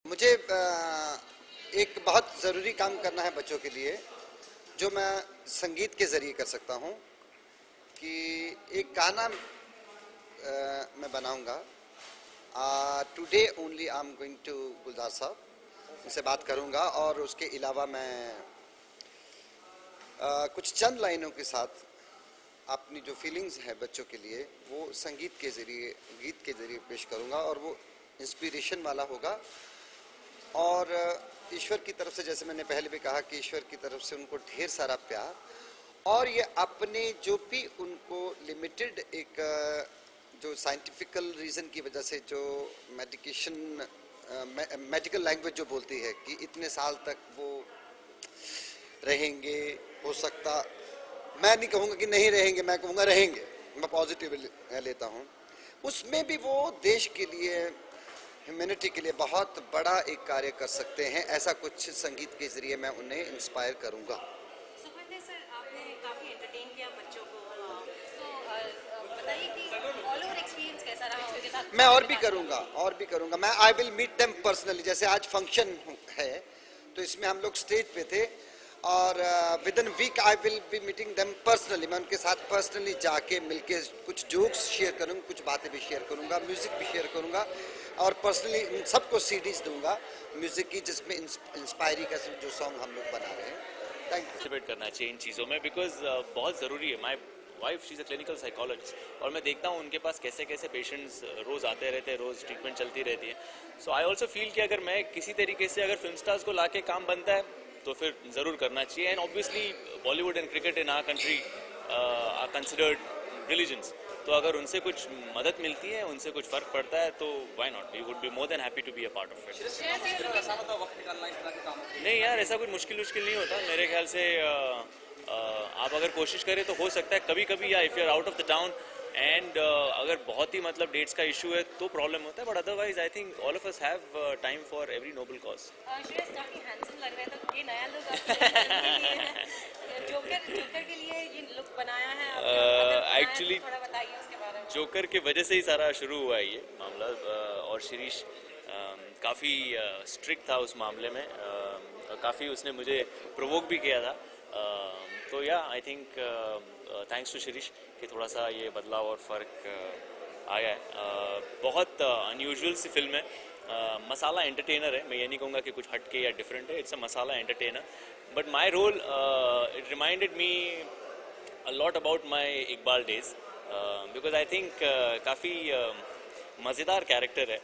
मुझे एक बहुत ज़रूरी काम करना है बच्चों के लिए, जो मैं संगीत के ज़रिए कर सकता हूँ। कि एक गाना मैं बनाऊँगा। Today only I am going to Gulzar sahab, उनसे बात करूँगा और उसके अलावा मैं कुछ चंद लाइनों के साथ अपनी जो फीलिंग्स हैं बच्चों के लिए वो संगीत के ज़रिए, गीत के ज़रिए पेश करूँगा और वो इंस्पिरेशन वाला होगा। और ईश्वर की तरफ से, जैसे मैंने पहले भी कहा कि ईश्वर की तरफ से उनको ढेर सारा प्यार, और ये अपने जो भी उनको लिमिटेड एक जो साइंटिफिकल रीज़न की वजह से जो मेडिकल लैंग्वेज जो बोलती है कि इतने साल तक वो रहेंगे, हो सकता, मैं नहीं कहूँगा कि नहीं रहेंगे, मैं कहूँगा रहेंगे, मैं पॉजिटिव लेता हूँ। उसमें भी वो देश के लिए, ह्यूमैनिटी के लिए बहुत बड़ा एक कार्य कर सकते हैं। ऐसा कुछ संगीत के जरिए मैं उन्हें इंस्पायर करूंगा। सुखविंदर सर, आपने काफ़ी एंटरटेन किया बच्चों को, तो बताइए कि ऑल ओवर एक्सपीरियंस कैसा रहा उनके साथ? मैं और भी करूंगा। मैं I will meet them personally. जैसे आज फंक्शन है तो इसमें हम लोग स्टेज पे थे और within week I will be meeting them personally. मैं उनके साथ पर्सनली जाके मिलके कुछ जोक्स शेयर करूंगा, कुछ बातें भी शेयर करूंगा, म्यूजिक भी शेयर करूंगा और पर्सनली इन सबको सीडीज दूंगा म्यूजिक की, जिसमें इंस्पायरी का जो सॉन्ग हम लोग बना रहे हैं। Thank you. पार्टिसिपेट करना चाहिए इन चीज़ों में बिकॉज बहुत ज़रूरी है। My wife she is a clinical psychologist और मैं देखता हूँ उनके पास कैसे कैसे पेशेंट्स रोज़ आते रहते हैं, रोज़ ट्रीटमेंट चलती रहती है। सो आई ऑल्सो फील कि अगर मैं किसी तरीके से अगर फिल्म स्टार्स को ला के काम बनता है तो फिर ज़रूर करना चाहिए। And obviously Bollywood and cricket in our country are considered religions, तो अगर उनसे कुछ मदद मिलती है, उनसे कुछ फ़र्क पड़ता है तो why not, we would be more than happy to be a part of it. नहीं यार, ऐसा कुछ मुश्किल नहीं होता मेरे ख्याल से। आप अगर कोशिश करें तो हो सकता है कभी कभी, या if you are out of the town and अगर बहुत ही मतलब डेट्स का इशू है तो प्रॉब्लम होता है, but otherwise I think all of us have time for every noble cause. Shreyas काफ़ी हैंडसम लग रहे थे, तो ये नया लुक आपके जोकर के लिए ये लुक बनाया है आपने? अगर बनाया एक्चुअली तो थोड़ा बताइए उसके बारे में। जोकर के वजह से ही सारा शुरू हुआ है ये मामला। और शिरीष काफ़ी स्ट्रिक्ट था उस मामले में, काफ़ी उसने मुझे प्रोवोक भी किया था। तो yeah I think thanks to Shirish कि थोड़ा सा ये बदलाव और फ़र्क आया है। बहुत अनयूजुअल सी फिल्म है, मसाला एंटरटेनर है। मैं ये नहीं कहूँगा कि कुछ हटके या डिफरेंट है, it's a masala entertainer, but my role it reminded me a lot about my Iqbal days, because I think काफ़ी मज़ेदार कैरेक्टर है।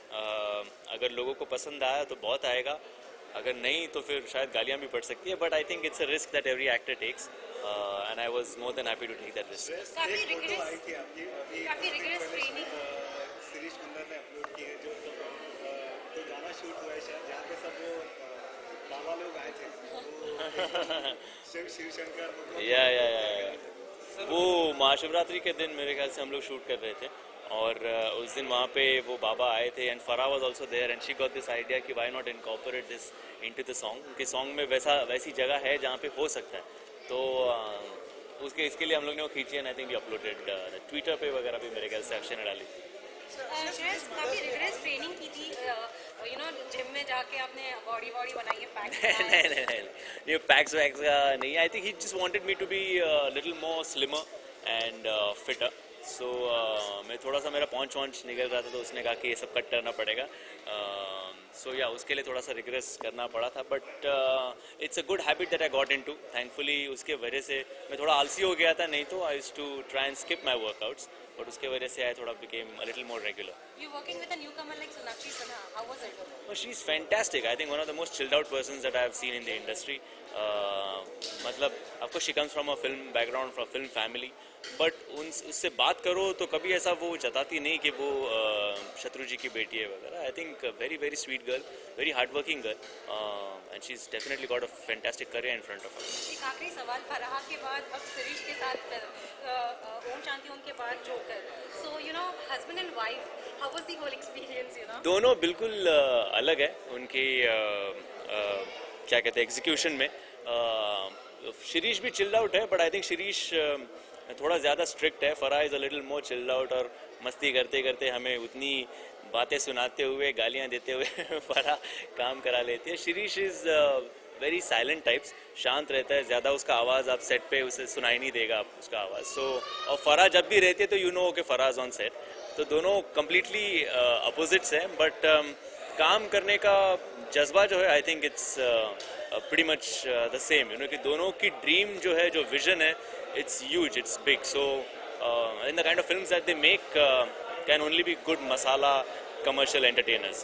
अगर लोगों को पसंद आया तो बहुत आएगा, अगर नहीं तो फिर शायद गालियाँ भी पड़ सकती है, but I think it's a risk that every actor takes and I was more than happy to take that risk. काफ़ी रिगरस ट्रेनिंग शिरीष कुंदर ने अपलोड की है, जो सब तो गाना शूट हुआ है शायद, जहाँ पे सब वो बाबा लोग आए थे, वो शिव शंकर या वो महाशिवरात्रि के दिन मेरे ख्याल से हम लोग शूट कर रहे थे और उस दिन वहाँ पे वो बाबा आए थे and Farah was also there and she got this idea कि why not incorporate this into the song. उनके सॉन्ग में वैसी जगह है जहाँ पे हो सकता है, तो इसके लिए हम लोग ने वो खींची and I think we uploaded Twitter पे वगैरह भी मेरे ख्याल से अक्षय ने डाली। श्रेयस काफ़ी रिगरस ट्रेनिंग की थी, जिम में जाके आपने बॉडी बनाई है, पैक्स नहीं, ये पैक्स वैक्स का नहीं। I think he just wanted me to be little more slimmer and fitter. So मैं थोड़ा सा, मेरा पॉन्च वॉन्च निकल रहा था तो उसने कहा कि ये सब कट करना पड़ेगा। सो या उसके लिए थोड़ा सा रिग्रेस करना पड़ा था, but it's a good habit that I got into. Thankfully उसके वजह से मैं थोड़ा आलसी हो गया था, नहीं तो I used to try and skip my workouts, but उसके वजह से आई थोड़ा became a little more regular. You working with a newcomer like Sonakshi Sinha, how was it? No, she's fantastic. I think one of the most chilled out persons that I have seen in the industry. मतलब of course she comes from a film background, from a film family, but उससे बात करो तो कभी ऐसा वो जताती नहीं कि वो शत्रु जी की बेटी है वगैरह। I think a very very sweet girl, very hard working girl, and she's definitely got a fantastic career in front of her. एक आखिरी सवाल, फराह के बाद अब शिरीष के साथ ओम शांति ओम के बाद joker, so husband and wife, how was the whole experience? दोनों बिल्कुल अलग है उनकी क्या कहते हैं एग्जीक्यूशन में। शिरीष भी चिल्ड आउट है, बट आई थिंक शिरीष थोड़ा ज़्यादा स्ट्रिक्ट है। Farah is a little more chilled out और मस्ती करते करते हमें उतनी बातें सुनाते हुए, गालियाँ देते हुए बड़ा काम करा लेती है। Shirish is very silent types, शांत रहता है ज़्यादा, उसका आवाज़ आप सेट पे उसे सुनाई नहीं देगा उसका आवाज़। सो और फराह जब भी रहती है तो यू नो कि फराह ऑन सेट, तो दोनों कम्प्लीटली अपोजिट्स हैं, बट काम करने का जज्बा जो है आई think it's pretty much the same, you know, कि दोनों की ड्रीम जो है, जो विजन है, it's huge, it's big. So and the kind of films that they make can only be good masala commercial entertainers.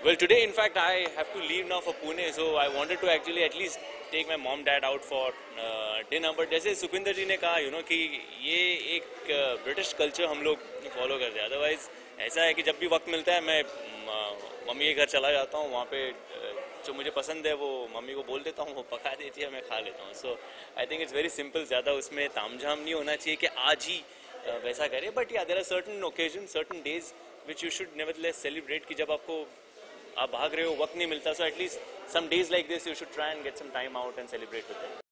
Well, today in fact I have to leave now for Pune, so I wanted to actually at least take my mom dad out for dinner, but जैसे सुखविंदर जी ने कहा, you know, कि ये एक British culture हम लोग follow करते हैं। अदरवाइज ऐसा है कि जब भी वक्त मिलता है मैं मम्मी के घर चला जाता हूँ, वहाँ पे जो मुझे पसंद है वो मम्मी को बोल देता हूँ, वो पका देती है, मैं खा लेता हूँ। So I think it's very simple, ज़्यादा उसमें तामझाम नहीं होना चाहिए कि आज ही वैसा करें, but yeah there are certain occasion, certain days which you should nevertheless celebrate, कि जब आपको आप भाग रहे हो, वक्त नहीं मिलता, so at least some days like this you should try and get some time out and celebrate with them.